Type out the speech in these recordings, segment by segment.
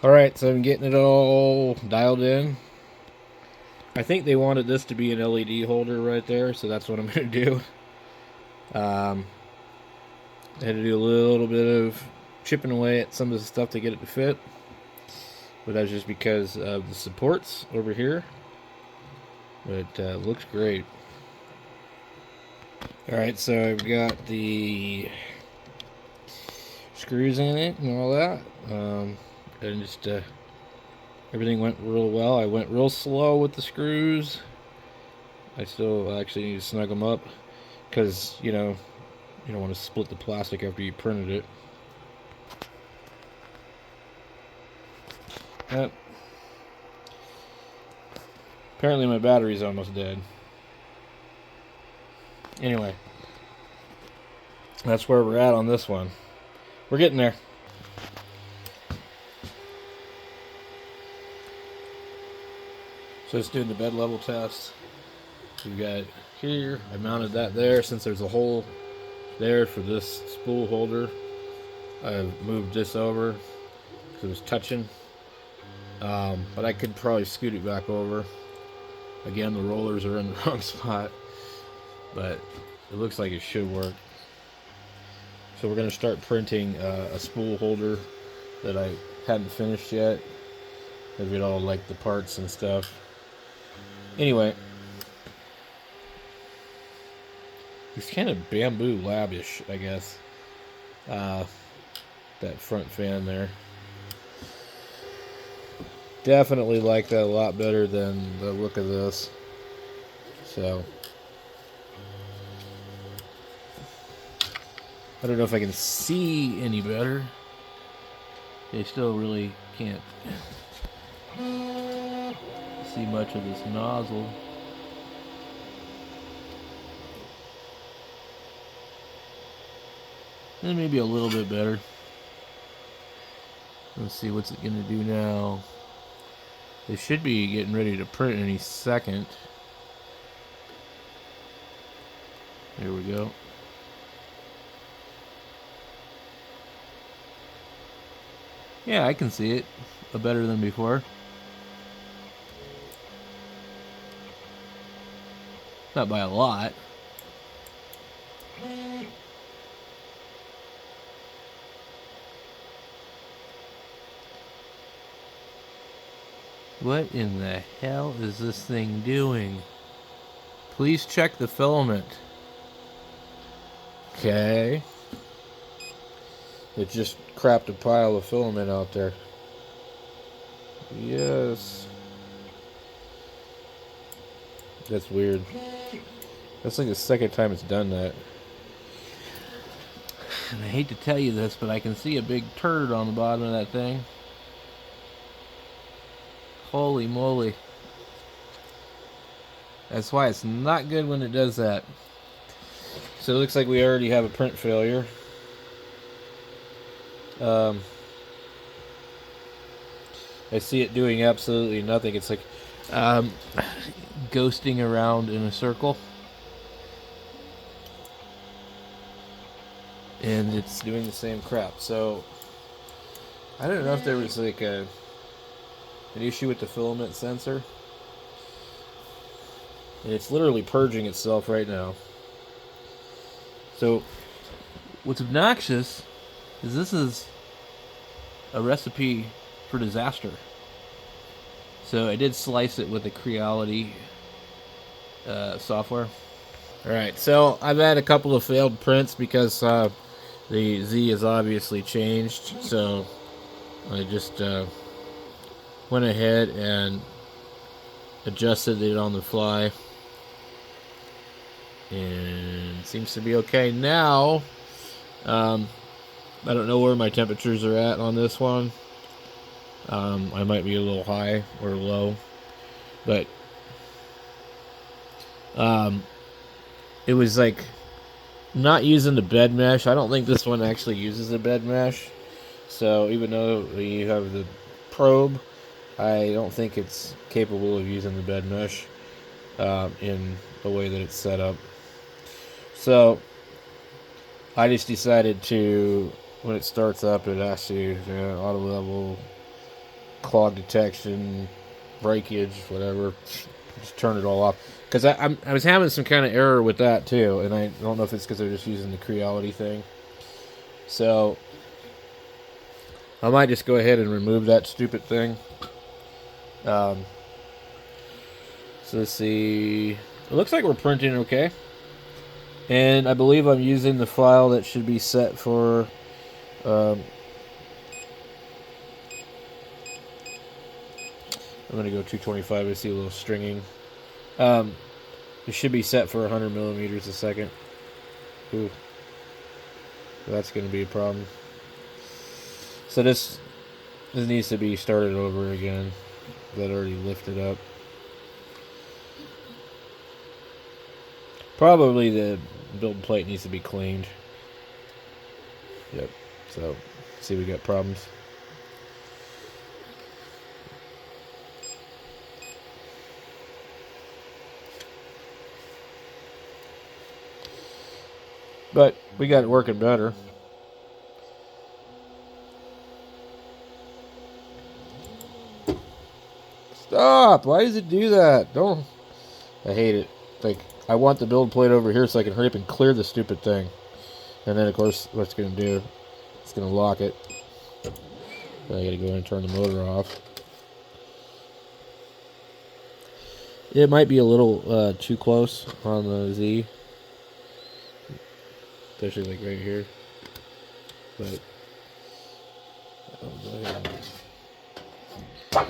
Alright, so I'm getting it all dialed in. I think they wanted this to be an LED holder right there, so that's what I'm going to do. Um, I had to do a little bit of chipping away at some of the stuff to get it to fit, but that's just because of the supports over here. But looks great. Alright, so I've got the screws in it and all that. And just everything went real well. I went real slow with the screws. I still actually need to snug them up because, you don't want to split the plastic after you printed it. Yep. Apparently my battery's almost dead. Anyway, that's where we're at on this one. We're getting there. So it's doing the bed level test. We got here. I mounted that there since there's a hole there for this spool holder. I've moved this over because it was touching. But I could probably scoot it back over. Again, the rollers are in the wrong spot, but it looks like it should work. So we're going to start printing a spool holder that I hadn't finished yet. I've got all like the parts and stuff. Anyway, it's kind of bamboo lavish, I guess. That front fan there. Definitely like that a lot better than the look of this. So I don't know if I can see any better. They still really can't see much of this nozzle. And maybe a little bit better. Let's see what's it gonna do now. They should be getting ready to print any second. There we go. Yeah, I can see it better than before. Not by a lot. What in the hell is this thing doing? Please check the filament. Okay. It just crapped a pile of filament out there. Yes. That's weird. That's like the second time it's done that. And I hate to tell you this, but I can see a big turd on the bottom of that thing. Holy moly. That's why it's not good when it does that. So it looks like we already have a print failure. I see it doing absolutely nothing. It's like ghosting around in a circle. And it's doing the same crap. So I don't know if there was like an issue with the filament sensor. And it's literally purging itself right now. So what's obnoxious is this is a recipe for disaster. So I did slice it with the Creality software. Alright, so I've had a couple of failed prints because the Z has obviously changed. So I just went ahead and adjusted it on the fly. And it seems to be okay now. I don't know where my temperatures are at on this one. I might be a little high or low, but it was like not using the bed mesh. I don't think this one actually uses the bed mesh. So even though you have the probe, I don't think it's capable of using the bed mesh in the way that it's set up. So I just decided to, when it starts up, it asks you auto level, clog detection, breakage, whatever. Just turn it all off. Because I was having some kind of error with that too, and I don't know if it's because they're just using the Creality thing. So I might just go ahead and remove that stupid thing. So let's see. It looks like we're printing okay. And I believe I'm using the file that should be set for... I'm going to go 225. I see a little stringing. It should be set for 100 millimeters a second. Ooh. That's going to be a problem. So this needs to be started over again. That already lifted up. Probably the build plate needs to be cleaned. Yep. So, see, we got problems. But we got it working better. Stop! Why does it do that? Don't. I hate it. Like, I want the build plate over here so I can hurry up and clear the stupid thing. And then, of course, what it's going to do, it's going to lock it. Then I got to go in and turn the motor off. It might be a little too close on the Z. Especially like right here. But I'll go ahead and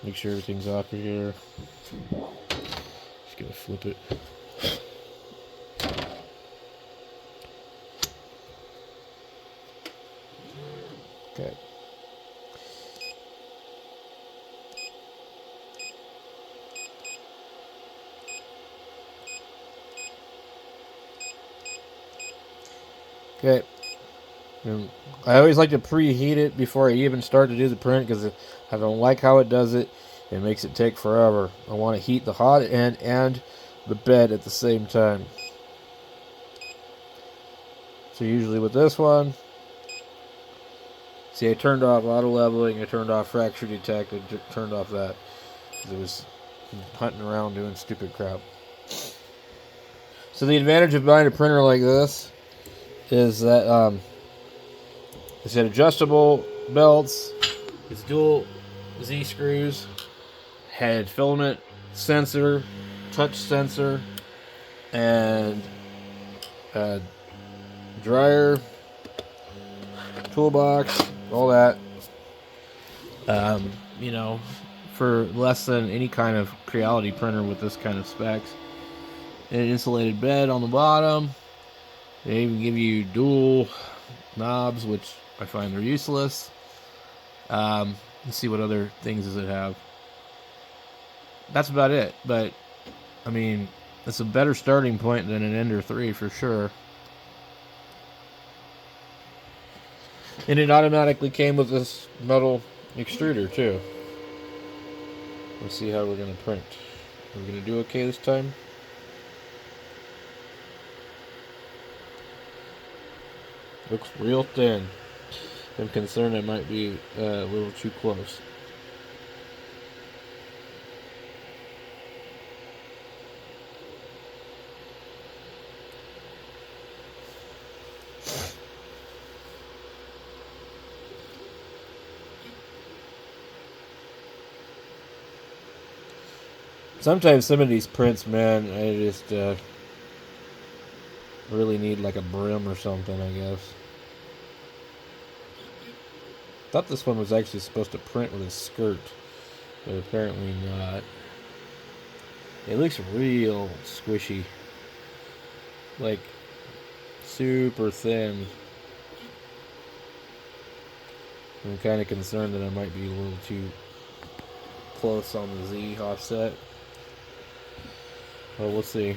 make sure everything's off of here. Just gonna flip it. Okay. Okay. And I always like to preheat it before I even start to do the print because I don't like how it does it. It makes it take forever. I want to heat the hot end and the bed at the same time. So usually with this one, see, I turned off auto leveling, I turned off fracture detect, I turned off that because it was hunting around doing stupid crap. So the advantage of buying a printer like this is that it's got adjustable belts, it's dual Z screws, had filament sensor, touch sensor, and dryer, toolbox, all that. You know, for less than any kind of Creality printer with this kind of specs. An insulated bed on the bottom. They even give you dual knobs, which I find they're useless. Let's see what other things does it have. That's about it. But I mean, it's a better starting point than an Ender 3 for sure. And it automatically came with this metal extruder too. Let's see how we're going to print. Are we going to do okay this time? Looks real thin. I'm concerned I might be a little too close. Sometimes some of these prints, man, I just really need like a brim or something, I guess. Thought this one was actually supposed to print with a skirt, but apparently not. It looks real squishy. Like, super thin. I'm kind of concerned that I might be a little too close on the Z offset. Well, we'll see.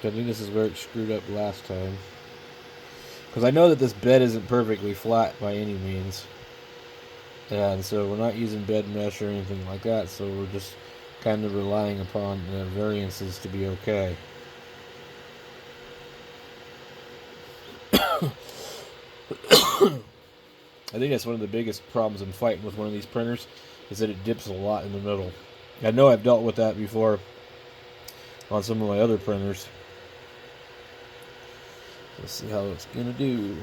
I think this is where it screwed up last time. Because I know that this bed isn't perfectly flat by any means. And so we're not using bed mesh or anything like that, so we're just kind of relying upon the variances to be okay. I think that's one of the biggest problems I'm fighting with one of these printers, is that it dips a lot in the middle. I know I've dealt with that before on some of my other printers. Let's see how it's gonna do.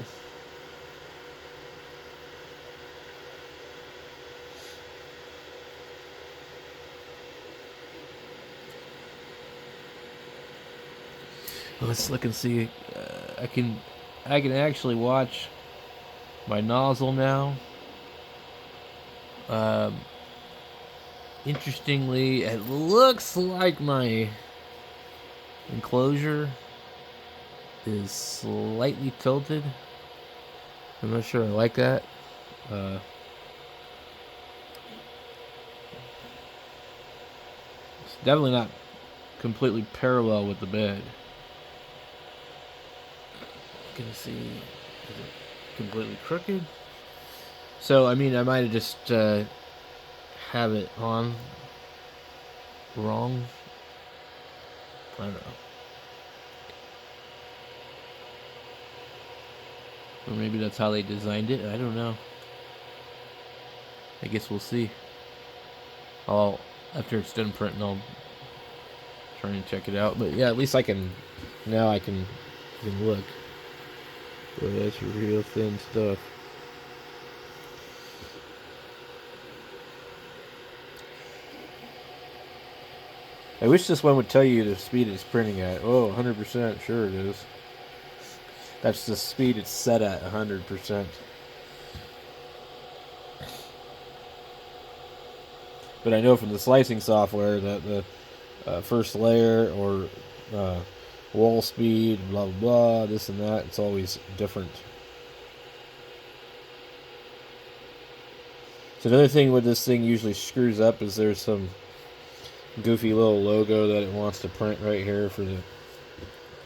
Let's look and see. I can actually watch my nozzle now. Interestingly, it looks like my enclosure is slightly tilted. I'm not sure I like that. It's definitely not completely parallel with the bed. Gonna see, is it completely crooked? So I mean, I might have just have it on wrong. I don't know. Or maybe that's how they designed it. I don't know. I guess we'll see. After it's done printing, I'll try and check it out. But yeah, at least I can look. Boy, that's real thin stuff. I wish this one would tell you the speed it's printing at. Oh, 100%, sure it is. That's the speed it's set at, 100%. But I know from the slicing software that the first layer or wall speed, blah, blah, blah, this and that, it's always different. So another thing where this thing usually screws up is there's some goofy little logo that it wants to print right here for the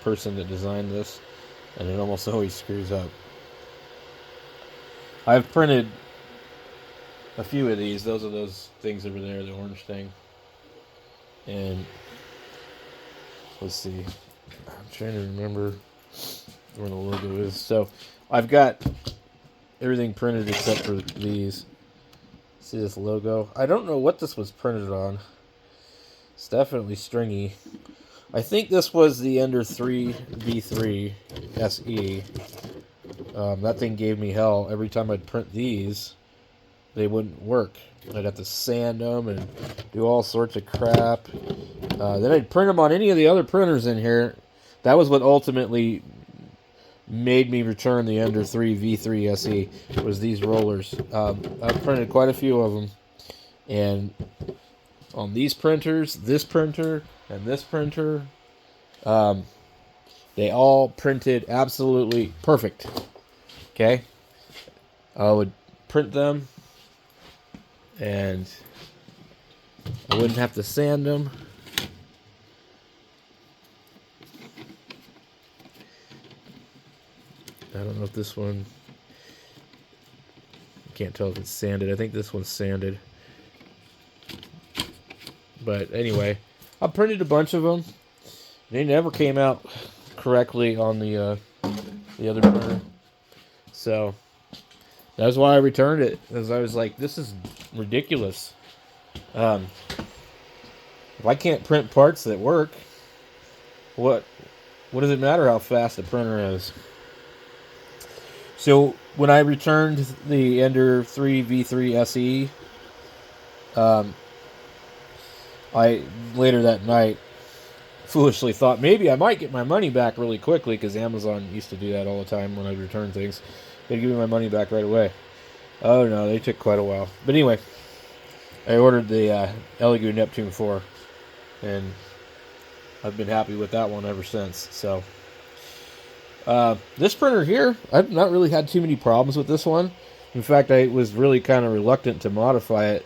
person that designed this, and it almost always screws up. I've printed a few of these. Those are those things over there, the orange thing. And let's see. I'm trying to remember where the logo is. So I've got everything printed except for these. See this logo? I don't know what this was printed on. It's definitely stringy. I think this was the Ender 3 V3 SE. That thing gave me hell. Every time I'd print these, they wouldn't work. I'd have to sand them and do all sorts of crap. Then I'd print them on any of the other printers in here. That was what ultimately made me return the Ender 3 V3 SE, was these rollers. I've printed quite a few of them. And on these printers, this printer, and this printer, they all printed absolutely perfect. Okay? I would print them, and I wouldn't have to sand them. I don't know if this one, I can't tell if it's sanded. I think this one's sanded. But anyway, I printed a bunch of them. They never came out correctly on the other printer. So that's why I returned it, because I was like, this is ridiculous. If I can't print parts that work, what does it matter how fast the printer is? So when I returned the Ender 3 V3 SE, I later that night foolishly thought maybe I might get my money back really quickly, because Amazon used to do that all the time when I return things. They'd give me my money back right away. Oh no, they took quite a while. But anyway, I ordered the Elegoo Neptune 4, and I've been happy with that one ever since. So this printer here, I've not really had too many problems with this one. In fact, I was really kind of reluctant to modify it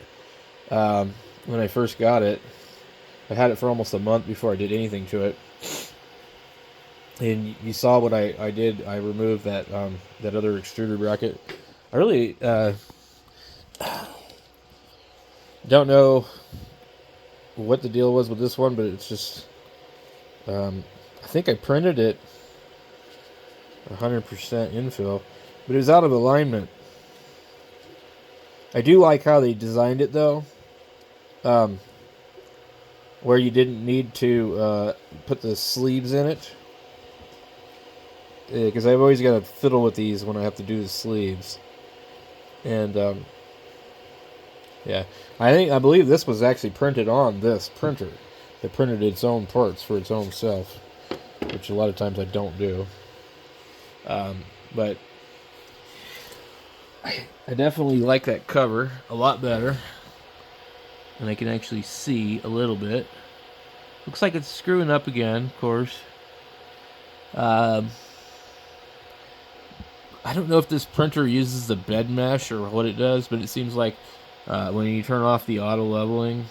when I first got it. I had it for almost a month before I did anything to it. And you saw what I did. I removed that that other extruder bracket. I really don't know what the deal was with this one, but it's just I think I printed it 100% infill, but it was out of alignment. I do like how they designed it though, where you didn't need to put the sleeves in it, because I've always got to fiddle with these when I have to do the sleeves. And yeah, I believe this was actually printed on this printer. It printed its own parts for its own self, which a lot of times I don't do. But I definitely like that cover a lot better, and I can actually see a little bit. Looks like it's screwing up again, of course. I don't know if this printer uses the bed mesh or what it does, but it seems like when you turn off the auto leveling,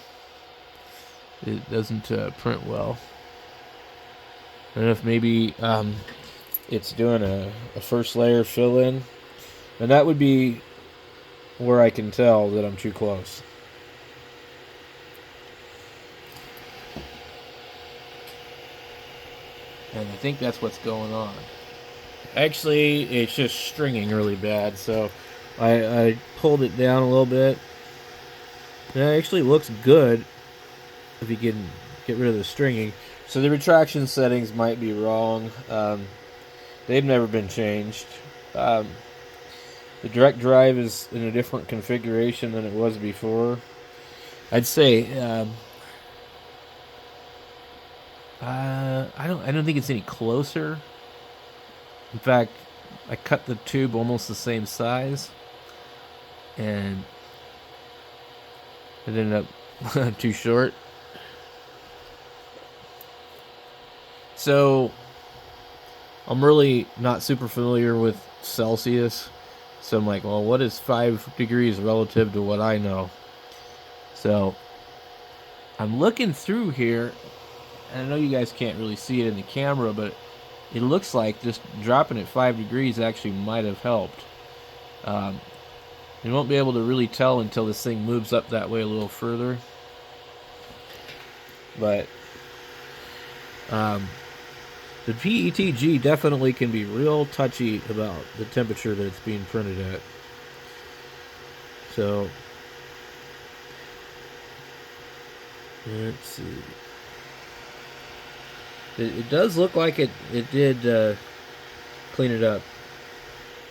it doesn't print well. I don't know if maybe it's doing a first layer fill in, and that would be where I can tell that I'm too close. And I think that's what's going on. Actually, it's just stringing really bad, so I pulled it down a little bit. And it actually looks good if you can get rid of the stringing. So the retraction settings might be wrong. They've never been changed. The direct drive is in a different configuration than it was before. I'd say I don't think it's any closer. In fact, I cut the tube almost the same size, and it ended up too short. So I'm really not super familiar with Celsius, so I'm like, well, what is 5 degrees relative to what I know? So I'm looking through here, and I know you guys can't really see it in the camera, but it looks like just dropping it 5 degrees actually might have helped. You won't be able to really tell until this thing moves up that way a little further. But the PETG definitely can be real touchy about the temperature that it's being printed at. So let's see. It does look like it did clean it up.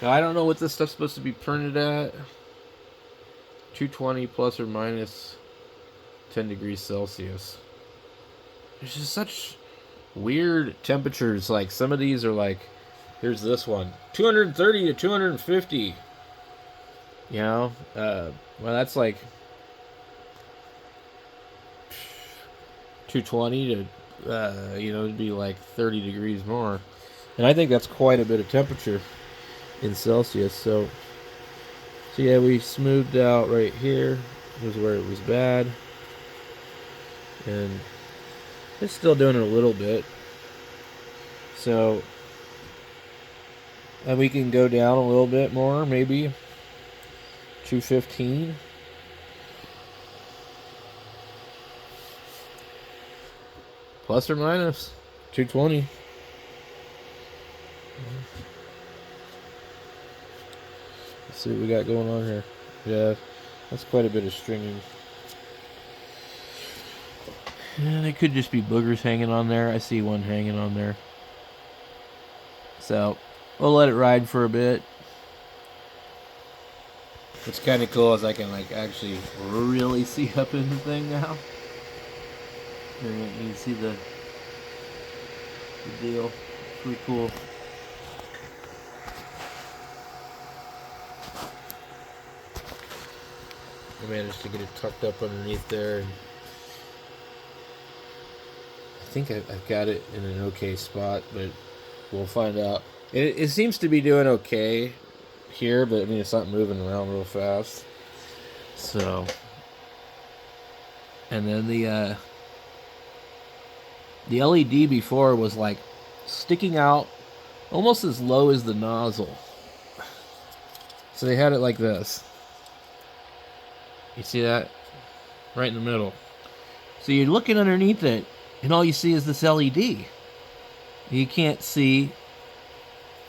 Now, I don't know what this stuff's supposed to be printed at. 220 plus or minus 10 degrees Celsius. There's just such weird temperatures. Like some of these are like, here's this one, 230 to 250. You know, well, that's like 220 to it'd be like 30 degrees more. And I think that's quite a bit of temperature in Celsius. So yeah, we smoothed out right here. Was where it was bad. And it's still doing it a little bit. So, and we can go down a little bit more, maybe 215. Plus or minus 220. Let's see what we got going on here. Yeah, that's quite a bit of stringing. And it could just be boogers hanging on there. I see one hanging on there. So we'll let it ride for a bit. What's kind of cool is I can like actually really see up in the thing now. You can see the deal. Pretty cool. I managed to get it tucked up underneath there. And I think I've got it in an okay spot, but we'll find out. It seems to be doing okay here, but I mean it's not moving around real fast. So, and then the LED before was like sticking out almost as low as the nozzle. So they had it like this. You see that? Right in the middle. So you're looking underneath it, and all you see is this LED. You can't see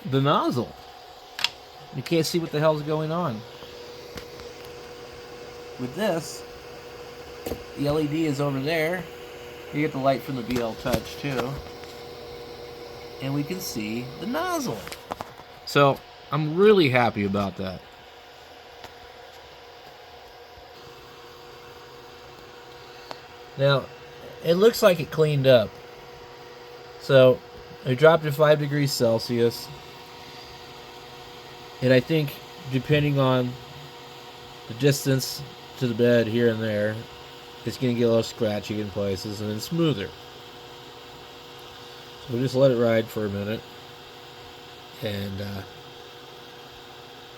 the nozzle. You can't see what the hell's going on. With this, the LED is over there. You get the light from the BL Touch too. And we can see the nozzle. So, I'm really happy about that. Now, it looks like it cleaned up. So, I dropped it 5 degrees Celsius. And I think, depending on the distance to the bed here and there, it's going to get a little scratchy in places and then smoother. So we'll just let it ride for a minute. And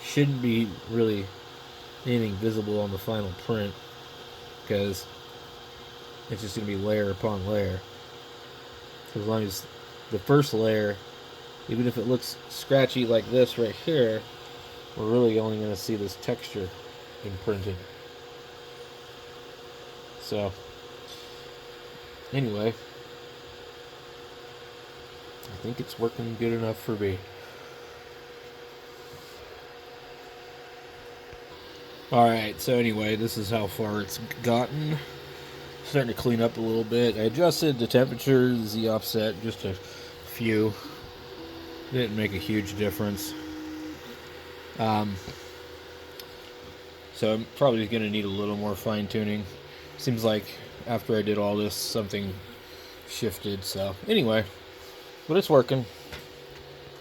shouldn't be really anything visible on the final print, because it's just going to be layer upon layer. As long as the first layer, even if it looks scratchy like this right here, we're really only going to see this texture imprinted. So, anyway, I think it's working good enough for me. Alright, so anyway, this is how far it's gotten. Starting to clean up a little bit. I adjusted the temperature, the Z offset, just a few. Didn't make a huge difference. So I'm probably going to need a little more fine tuning. Seems like after I did all this, something shifted. So anyway, but it's working.